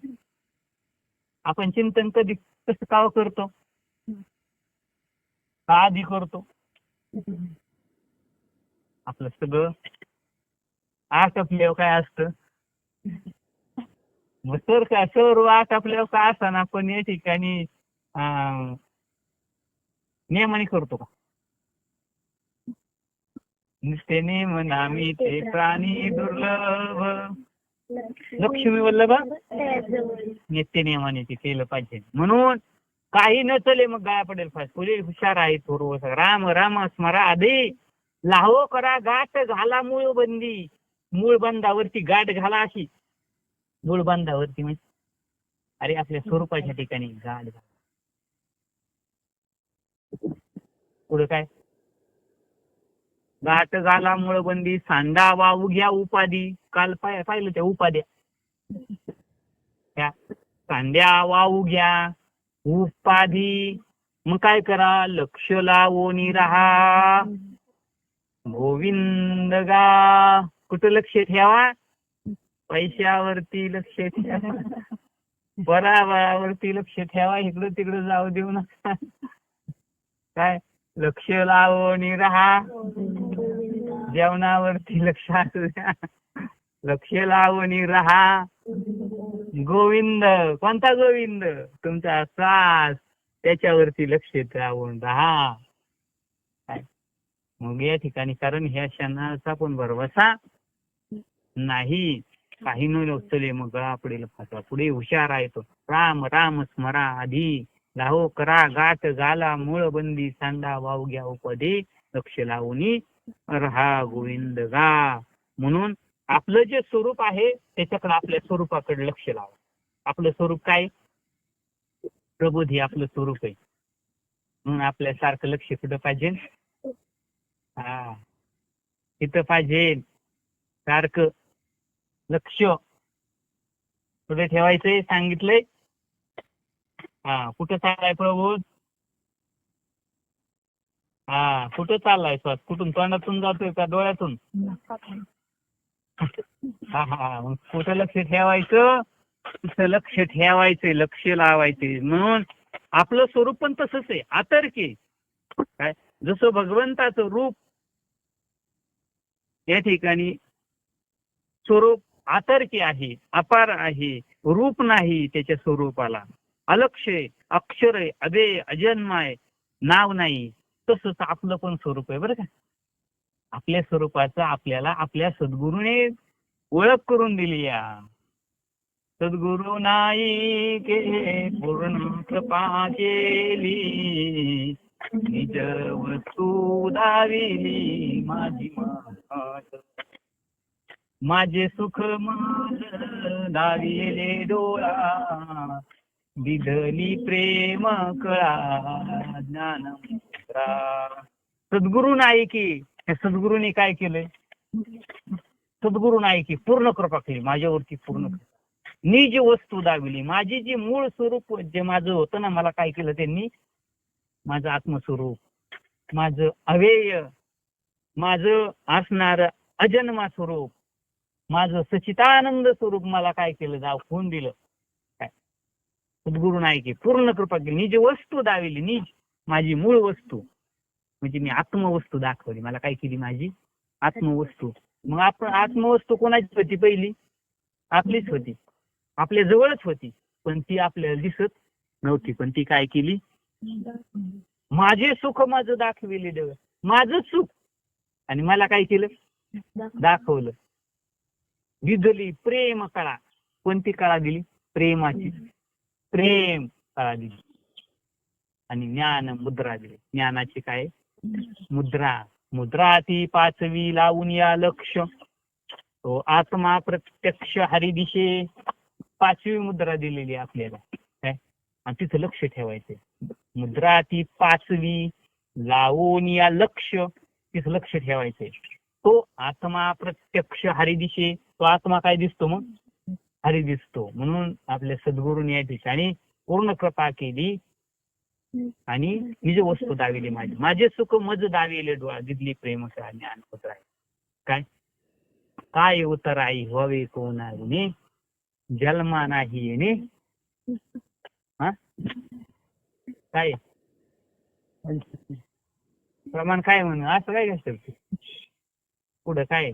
A: आपण चिंतन कधी कसं का करतो, का आधी करतो, आपलं सगळं आटपल्यावर काय असतं, मग तर काय सर्व आटपल्यावर काय असताना आपण या ठिकाणी नियमाने करतो का, नुसते नियम नामी ते प्राणी दुर्लभ. लक्ष्मी वल्लभ नित्य नियमाने ते केलं पाहिजे. म्हणून काही न चले मग गाया पडेल फास. पुढे हुशार आहे थोर राम राम स्मरा आधी. लाहो करा गाठ घाला मूळ बंदी. मूळ बंधावरती गाठ घाला. अशी मूळ बंधावरती म्हणजे अरे आपल्या स्वरूपाच्या ठिकाणी गाठ घाला. पुढे काय, गाठ घाला मूळ बंदी. सांडा वाहू घ्या उपाधी. काल पाहिलं त्या उपाध्या, त्या सांड्या वाहू घ्या उपाधी. मग काय करा, लक्ष लावून राहा गोविंद गा. कुठं लक्ष ठेवा, पैशावरती लक्ष ठेवा, पराभवावरती लक्ष ठेवा, इकडं तिकडं जाऊ देऊ नका. काय लक्ष लावून राहा, जेवणावरती लक्ष असू द्या, लक्ष लावून राहा गोविंद. कोणता गोविंद, तुमचा श्वास, त्याच्यावरती लक्ष लावून राहा. काय मग या ठिकाणी, कारण ह्या क्षणाचा पण भरवसा नाही. काही न चले मग गळा पडेल फासा. पुढे हुशार आहे तो राम राम स्मरा आधी. लाहो करा गाठ घाला मूळ बंदी. सांडा वाहू घ्या उपदे. लक्ष लावून राहा गोविंद गा. म्हणून आपलं जे स्वरूप आहे त्याच्याकडे, आपल्या स्वरूपाकडे लक्ष लावा. आपलं स्वरूप काय, प्रबोध हे आपलं स्वरूप आहे. म्हणून आपल्यासारखं लक्ष कुठं पाहिजे, हा तिथं पाहिजे. सारखं लक्ष कुठे ठेवायचंय सांगितलंय. हा कुठं चाललाय प्रभू, हा कुठं चाललाय श्वास, कुठून तोंडातून जातोय का डोळ्यातून, हा हा मग कुठं लक्ष ठेवायचं, तिथं लक्ष ठेवायचंय, लक्ष लावायचंय. म्हणून आपलं स्वरूप पण तसंच आहे, आतर्की. काय जसं भगवंताचं रूप या ठिकाणी स्वरूप आतर्की आहे, अपार आहे, रूप नाही त्याच्या स्वरूपाला, अलक्ष आहे, अक्षर आहे, अभे अजन्माय, नाव नाही. तसंच आपलं पण स्वरूप आहे बरं का. आपल्या स्वरूपाचं आपल्याला आपल्या सद्गुरूने ओळख करून दिली. या सद्गुरु नाही के पूर्ण कृपा केली, निज वस्तू दाविली माझी मात. माझे सुख माझ दाविले डोळा, विधली प्रेम कळा ज्ञान मुद्रा. सद्गुरू नाही की त्या सद्गुरूने काय केलंय? सद्गुरू नाही की पूर्ण कृपा केली माझ्यावरती, पूर्ण कृपा. निज वस्तू दाविली. माझी जी मूळ स्वरूप जे माझं होतं ना, मला काय केलं त्यांनी? माझं आत्मस्वरूप, माझं अव्यय, माझं असणार अजन्मा स्वरूप, माझं सचितानंद स्वरूप मला काय केलं? दाखवून दिलं. काय? सद्गुरू नाही की पूर्ण कृपा केली. निज वस्तू दाविली. निज माझी मूळ वस्तू म्हणजे मी आत्मवस्तू दाखवली. मला काय केली? माझी आत्मवस्तू. मग आपण आत्मवस्तू कोणाची होती? पहिली आपलीच होती, आपल्या जवळच होती, पण ती आपल्याला दिसत नव्हती. पण ती काय केली? माझे सुख माझं दाखविले देव. माझं सुख आणि मला काय केलं? दाखवलं. विधली प्रेम कळा. कोणती कळा दिली? प्रेमाची. प्रेम कळा दिली. आणि ज्ञान मुद्रा दिली. ज्ञानाची काय? मुद्रा. मुद्रा ती 5वी लावून या लक्ष. तो आत्मा प्रत्यक्ष हरिदिशे. 5वी मुद्रा दिलेली आपल्याला काय? आणि तिथं लक्ष ठेवायचंय. मुद्रा ती 5वी लावून या लक्ष. तिथं लक्ष ठेवायचंय. तो आत्मा प्रत्यक्ष हरिदिशे. तो आत्मा काय दिसतो? मग हरी दिसतो. म्हणून आपल्या सद्गुरूने या ठिकाणी पूर्ण कृपा केली आणि निज वस्तू दाविली. माझे सुख मज दाविले डोळा. दिदली प्रेम ज्ञान पुत्र आहे. काय? काय उतराई व्हावे कोणाने जन्मा नाही येणे. हा काय प्रमाण काय म्हणून असं काय कसं पुढं काय?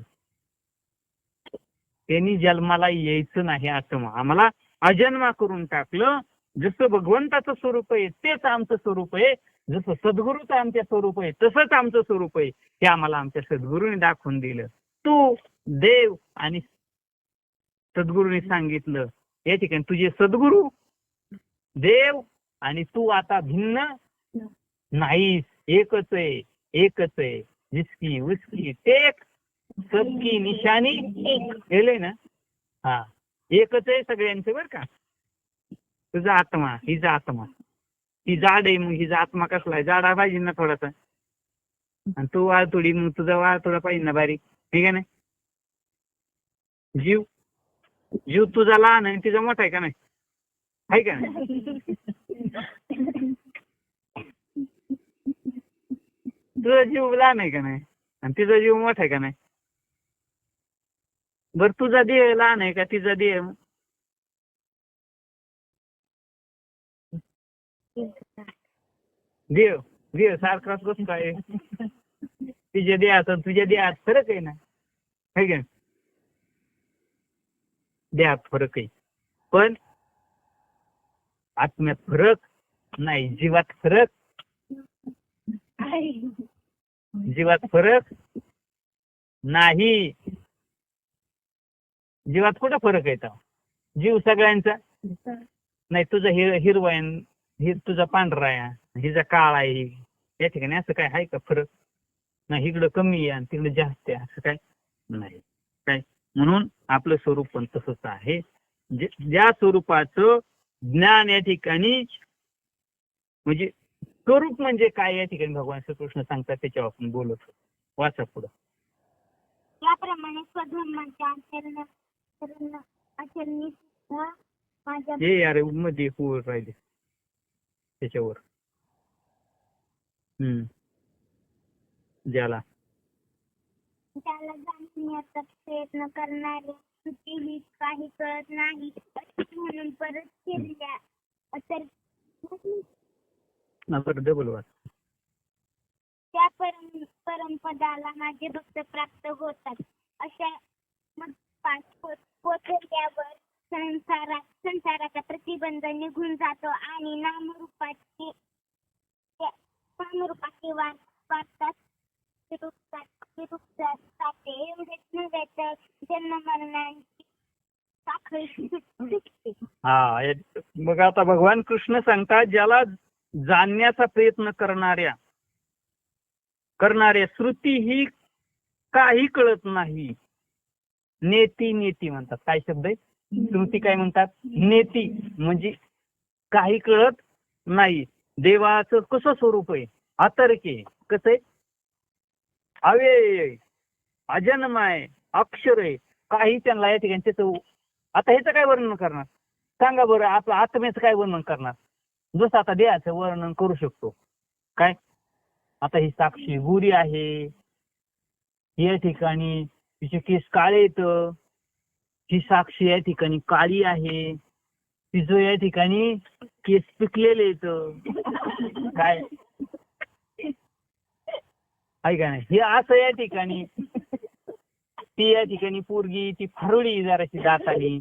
A: त्यांनी जन्माला यायचं नाही असं आम्हाला अजन्मा करून टाकलं. जसं भगवंताचं स्वरूप आहे तेच आमचं स्वरूप आहे. जसं सद्गुरूचं आमच्या स्वरूप आहे तसंच आमचं स्वरूप आहे. हे आम्हाला आमच्या सद्गुरूने दाखवून दिलं. तू देव आणि सद्गुरूने सांगितलं या ठिकाणी तुझे सद्गुरू देव आणि तू आता भिन्न नाहीस. एकच आहे, एकच आहे. जिसकी उसकी टेक सबकी निशानी एक. केलंय ना? हा, एकच आहे सगळ्यांचं बरं का. तुझा आत्मा, हिचा आत्मा, ही जाड आहे. मग हिचा आत्मा कसला आहे? जाडा पाहिजे ना थोडासा. आणि तू वाळतोडी, मग तुझा वाळतोडा पाहिजे ना बारीक. ठीक आहे ना? जीव जीव तुझा लहान आहे तिचा मोठा आहे का नाही? आहे का नाही? तुझा जीव लहान आहे का नाही? आणि तिचा जीव मोठा आहे का नाही? बर तुझा देह लहान आहे का तिचा देह? देव देव सारखाच कसं काय? तिच्या देहात तुझ्या देहात फरक आहे ना? आहे का? देहात फरक आहे पण आत्म्यात फरक नाही. जीवात फरक. जीवात फरक नाही. जीवात कुठं फरक आहे? जीव सगळ्यांचा नाही. तुझा हिरवा आहे, तुझा पांढरा आहे, हिचा काळा आहे. या ठिकाणी असं काय आहे का फरक? नाही. इकडं कमी आहे आणि तिकडे जास्त आहे असं काय नाही. काय म्हणून आपलं स्वरूप पण तसंच आहे. ज्या स्वरूपाचं ज्ञान या ठिकाणी म्हणजे स्वरूप म्हणजे काय या ठिकाणी भगवान श्रीकृष्ण सांगतात त्याच्यावर आपण बोलत होतो. वाचा पुढं.
B: याप्रमाणे स्वधर्माच्या आचरणी सुद्धा माझ्या
A: हे यार मध्ये होत राहिले त्याच्यावर. ज्याला
B: त्याला जाणण्याचा प्रयत्न करणारे कितीही काही कळत नाही म्हणून परत केलेल्या तर
A: डबल वाच.
B: त्या परमपदाला माझे भक्त प्राप्त होतात. अशा मग पोचल्यावर संसाराचा प्रतिबंध निघून जातो आणि नामरूपाची वाटतात एवढेच नव्हे तर जन्म मरणांची साखळी तुटते.
A: हा, मग आता भगवान कृष्ण सांगतात ज्याला जाणण्याचा प्रयत्न करणाऱ्या श्रुती ही काही कळत नाही. नेती म्हणतात. काय शब्द आहे? श्रुती काय म्हणतात? नेती म्हणजे काही कळत नाही. देवाचं कसं स्वरूप आहे? अतर्क आहे. कसं आहे? अव्यय, अजन्मय, अक्षर आहे, काही त्यांना या ठिकाणी त्याचं. आता ह्याचं काय वर्णन करणार सांगा बरं? आपलं आत्म्याचं काय वर्णन करणार? जसं आता देहाचं वर्णन करू शकतो. काय आता ही साक्षी गोरी आहे, या ठिकाणी तिचे केस काळे येत, ही साक्षी या ठिकाणी काळी आहे, तिचं या ठिकाणी केस पिकलेले येत. काय ऐका नाही, हे असं या ठिकाणी. ती या ठिकाणी पोरगी ती फारुळी जराशी दातानी,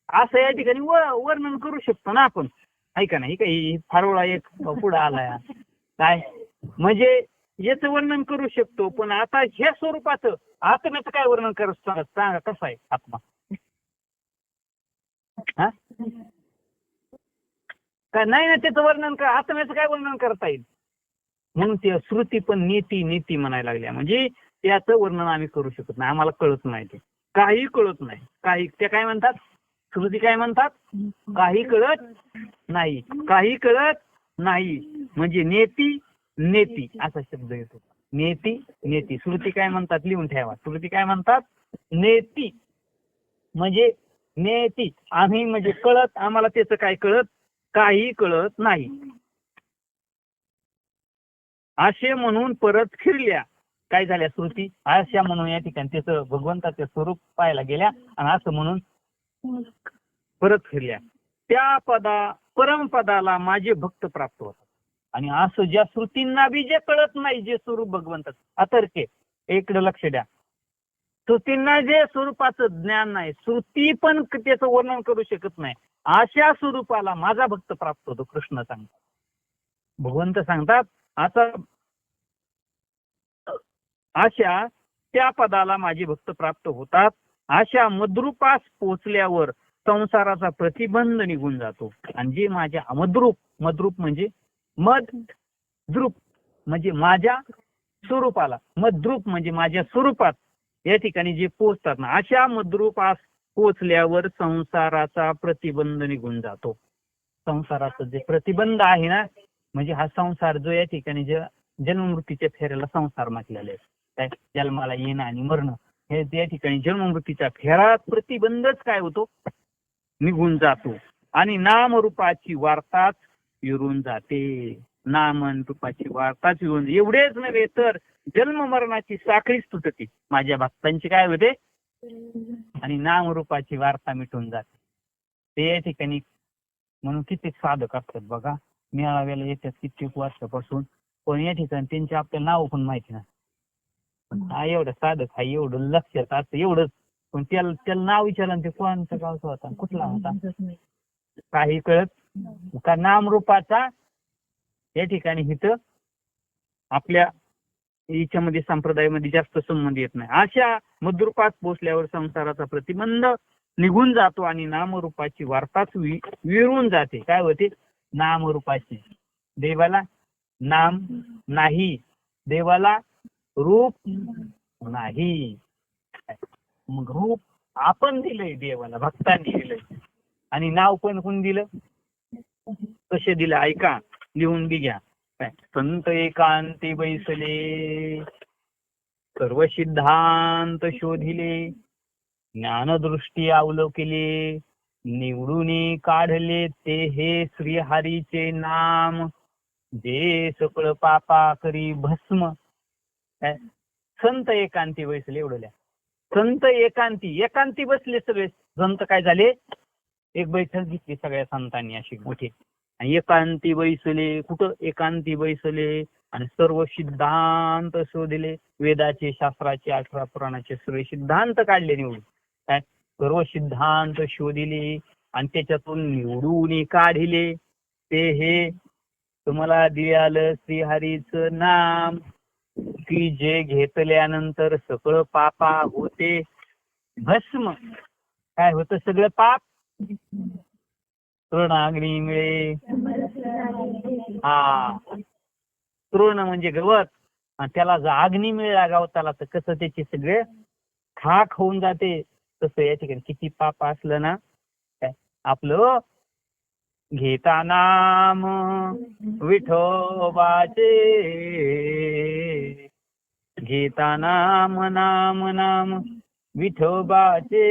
A: असं या ठिकाणी वर्णन करू शकतो ना आपण. ऐका नाही, काही फारुळा एक पुढं आलाय काय म्हणजे याचं वर्णन करू शकतो. पण आता ह्या स्वरूपाचं आत्म्याचं काय वर्णन करत सांगा, कसं आहे आत्मा? हा काय नाही ना, त्याचं वर्णन आत्म्याचं काय वर्णन करता येईल? म्हणून ते श्रुती पण नीती म्हणायला लागल्या. म्हणजे त्याचं वर्णन आम्ही करू शकत नाही, आम्हाला कळत नाही, ते काही कळत नाही. काही त्या काय म्हणतात, श्रुती काय म्हणतात, काही कळत नाही, काही कळत नाही. म्हणजे नेती असा शब्द येतो. नेती श्रुती काय म्हणतात, लिहून ठेवा. श्रुती काय म्हणतात, नेती म्हणजे नेती. आम्ही म्हणजे कळत, आम्हाला त्याचं काय कळत, काही कळत नाही. असे म्हणून परत फिरल्या. काय झाल्या श्रुती अशा म्हणून या ठिकाणी त्याचं भगवंताचं स्वरूप पाहायला गेल्या आणि असं म्हणून परत फिरल्या. त्या परमपदाला माझे भक्त प्राप्त होतात. आणि असं ज्या श्रुतींना बी जे कळत नाही, जे स्वरूप भगवंताचं अतर्के, इकडे लक्ष द्या, श्रुतींना जे स्वरूपाचं ज्ञान नाही, श्रुती पण त्याचं वर्णन करू शकत नाही, अशा स्वरूपाला माझा भक्त प्राप्त होतो. कृष्ण सांगतात, भगवंत सांगतात, आता अशा त्या पदाला माझे भक्त प्राप्त होतात. अशा मद्रूपास पोचल्यावर संसाराचा प्रतिबंध निघून जातो. आणि जे माझ्या मद्रूप म्हणजे मद्रूप म्हणजे माझ्या स्वरूपाला, मद्रूप म्हणजे माझ्या स्वरूपात या ठिकाणी जे पोचतात ना, अशा मद्रूपास पोचल्यावर संसाराचा प्रतिबंध निघून जातो. संसाराचा जे प्रतिबंध आहे ना, म्हणजे हा संसार जो या ठिकाणी जन्ममृत्यूच्या फेऱ्याला संसार म्हटलेले आहे. काय जन्माला येणं आणि मरणं, हे त्या ठिकाणी जन्ममृत्यूच्या फेऱ्यात प्रतिबंधच काय होतो, निघून जातो. आणि नामरूपाची वार्ताच विरून जाते. नामरूपाची वार्ताच विरून, एवढेच नव्हे तर जन्म मरणाची साखळीच तुटते. माझ्या भक्तांची काय होते, आणि नामरूपाची वार्ता मिटून जाते. ते या ठिकाणी म्हणून किती साधक असतात बघा, मेळाव्याला येतात कित्येक वर्षापासून, पण या ठिकाणी त्यांचे आपल्याला नाव पण माहिती नाही. हा एवढं साधक, हा एवढं लक्षात असतं एवढंच, पण त्याला नाव विचारलं ते कोणत्या गावचा होता, कुठला होता, काही कळत का. नामरूपाचा या ठिकाणी इथं आपल्या याच्यामध्ये संप्रदायामध्ये जास्त संबंध येत नाही. अशा मद्रूपात पोचल्यावर संसाराचा प्रतिबंध निघून जातो आणि नामरूपाची वार्ताच विरून जाते. काय होते, नामरूपाची. देवाला नाम नाही, देवाला रूप नाही. मग रूप आपण दिलंय देवाला, भक्तांनी दिलंय, आणि नाव पण कोण दिलं, कसे दिलं ऐका, लिहून बी घ्या. संत एकांती बैसले, सर्व सिद्धांत शोधिले, ज्ञानदृष्टी अवलोकिले, निवडून काढले ते हे श्रीहरीचे नाम, जे सकळ पापा करी भस्म. संत एकांती बसले, एवढं लिहा. संत एकांती बसले सगळे संत. काय झाले, एक बैठक घेतली सगळ्या संतांनी अशी मोठी, आणि एकांती बैसले. कुठं एकांती बैसले, आणि सर्व सिद्धांत शोधले. वेदाचे, शास्त्राचे, 18 पुराणाचे सगळे सिद्धांत काढले निवडून. काय सर्व सिद्धांत शोधिले आणि त्याच्यातून निवडून काढिले ते हे तुम्हाला दिल्यालं श्रीहरीचं नाम, की जे घेतल्यानंतर सगळं पापा होते भस्म. काय होतं सगळं पाप, तृणाग्नी मिळे. हा, तृण म्हणजे गवत, आणि त्याला जर अग्नी मिळाला गवताला तर कसं त्याचे सगळे खाक होऊन जाते. तसं या ठिकाणी किती पाप असलं ना, आपलं घेता नाम विठोबाचे, घेता नाम नाम नाम विठोबाचे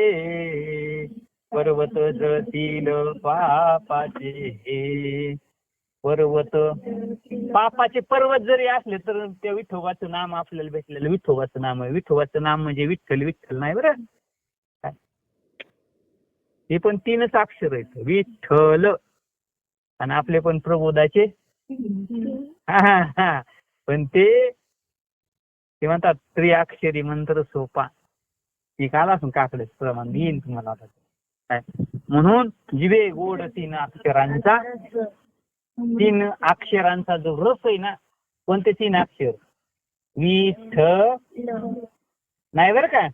A: पर्वत जळतील पापाचे. पर्वत पापाचे पर्वत जरी असले तर त्या विठोबाचं नाम आपल्याला भेटलेलं विठोबाचं नाम आहे. विठोबाचं नाम म्हणजे विठ्ठल. विठ्ठल नाही बरं, हे पण 3च अक्षर आहेत, विठ्ठल. आणि आपले पण प्रबोधाचे पण ते म्हणतात त्रिअक्षरी मंत्र सोपा. ती काला असून काकडे प्रमाण येईन तुम्हाला आता काय. म्हणून जिवे गोड 3 अक्षरांचा, 3 अक्षरांचा जो रस आहे ना, कोणते 3 अक्षर? विठ नाही बरं का,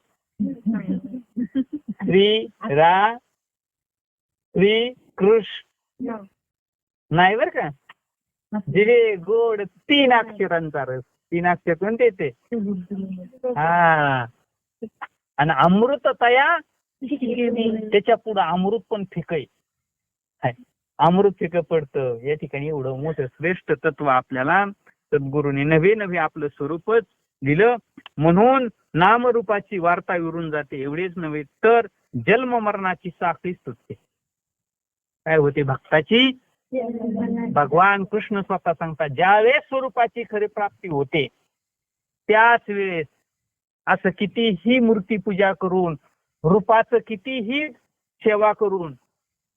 A: श्री रा श्री कृष्ण नाही बरं का. जिवे गोड 3 अक्षरांचा रस. 3 अक्षर कोणते ते? हा. आणि अमृत तया, त्याच्या पुढे अमृत पण फिकय. अमृत फिकं पडतं. या ठिकाणी एवढं मोठं श्रेष्ठ तत्व आपल्याला सद्गुरूंनी नवे नवे आपलं स्वरूपच दिलं. म्हणून नामरूपाची वार्ता विरून जाते. एवढेच नव्हे तर जन्म मरणाची साखळी तुटते. काय होते भक्ताची? भगवान कृष्ण स्वतः सांगतात, ज्यावेळेस स्वरूपाची खरी प्राप्ती होते त्याच वेळेस असं कितीही मूर्ती पूजा करून, रूपाचं कितीही सेवा करून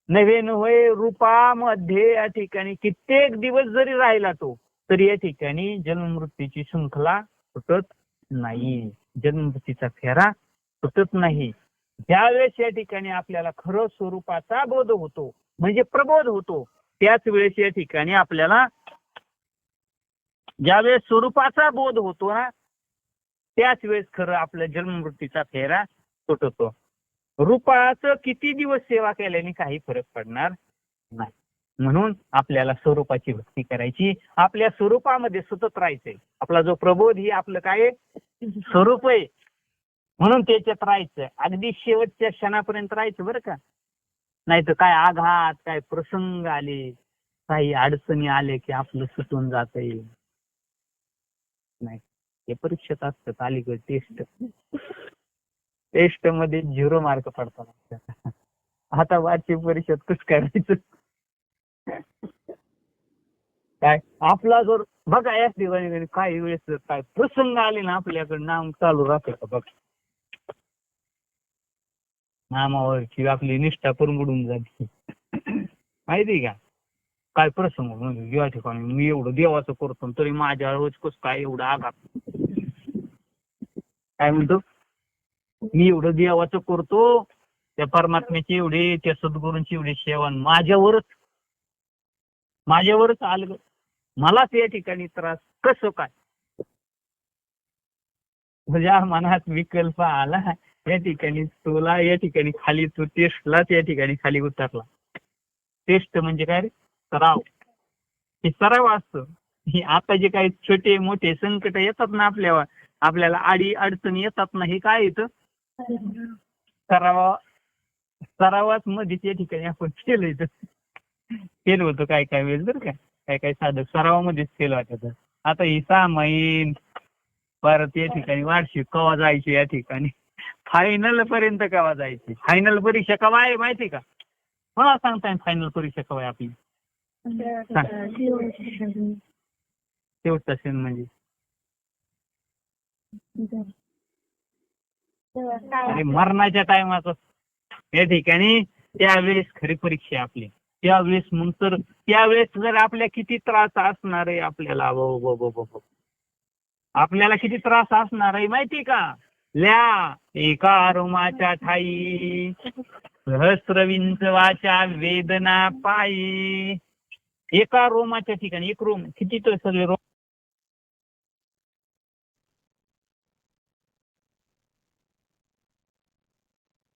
A: नव्हे नव्हे रूपामध्ये या ठिकाणी कित्येक दिवस जरी राहिला तो, तरी या ठिकाणी जन्ममृत्यूची शृंखला तुटत नाही. जन्ममृत्यूचा फेरा तुटत नाही. ज्यावेळेस या ठिकाणी आपल्याला खरं स्वरूपाचा बोध होतो, म्हणजे प्रबोध होतो, त्याच वेळेस या ठिकाणी आपल्याला ज्यावेळेस स्वरूपाचा बोध होतो ना, त्याच वेळेस खरं आपल्या जन्ममृत्यूचा फेरा तुटतो. रूपाचं किती दिवस सेवा केल्याने काही फरक पडणार नाही. म्हणून आपल्याला स्वरूपाची भक्ती करायची, आपल्या स्वरूपामध्ये सतत राहायचंय. आपला जो प्रबोध ही आपलं काय स्वरूप आहे, म्हणून त्याच्यात राहायचं. अगदी शेवटच्या क्षणापर्यंत राहायचं बरं का. नाही तर काय आघात, काय प्रसंग आले, काही अडचणी आले की आपलं सुटून जात येईल नाही. हे परीक्षेत असतात अलीकडे टेस्ट मध्ये 0 मार्क पडतात. आता वार्षिक परीक्षेत कसं करायचं काय. आपला जर बघा या ठिकाणी काही वेळेस काय प्रसंग आले ना, आपल्याकडे नाम चालू राहते का बघ, नामावरची आपली निष्ठा परमडून जाते. माहिती का काय प्रसंग म्हणजे या ठिकाणी मी एवढं देवाचं करतो तरी माझ्या रोज कसं काय एवढं आघात. काय म्हणतो, मी एवढं देवाचं करतो, त्या परमात्म्याची एवढी, त्या सद्गुरूंची एवढी सेवा, माझ्यावरच आलं, मलाच या ठिकाणी त्रास कसं काय. तुझ्या मनात विकल्प आला या ठिकाणी, तुला या ठिकाणी खाली, तू टेस्टलाच या ठिकाणी खाली उतरला. टेस्ट म्हणजे काय रे? सराव. हे सराव असतं. हे आता जे काही छोटे मोठे संकट येतात ना आपल्याला आडी अडचणी येतात ना, हे काय येतं? सरावात मध्ये त्या ठिकाणी आपण फेल होतो काय काय वेळेस बरं का. काय साधक सरावामध्येच फेल वाटत. आता ही 6 महिने परत या ठिकाणी वार्षिक कवा जायची, या ठिकाणी फायनल पर्यंत कवा जायची. फायनल परीक्षा कवा आहे माहिती का? मला सांगताय फायनल परीक्षा कवा आहे आपली? शेवटचा क्षण म्हणजे मरणाच्या टायमाचं या ठिकाणी, त्यावेळेस खरी परीक्षा आहे आपली. त्यावेळेस मग तर त्यावेळेस जर आपल्या किती त्रास असणार आहे आपल्याला, आपल्याला किती त्रास असणार आहे माहिती का? ल्या एका रोमाच्या ठाई सहस्रविंच वाचा वेदना पायी. एका रोमाच्या ठिकाणी, एक रोम किती तर सगळे रोम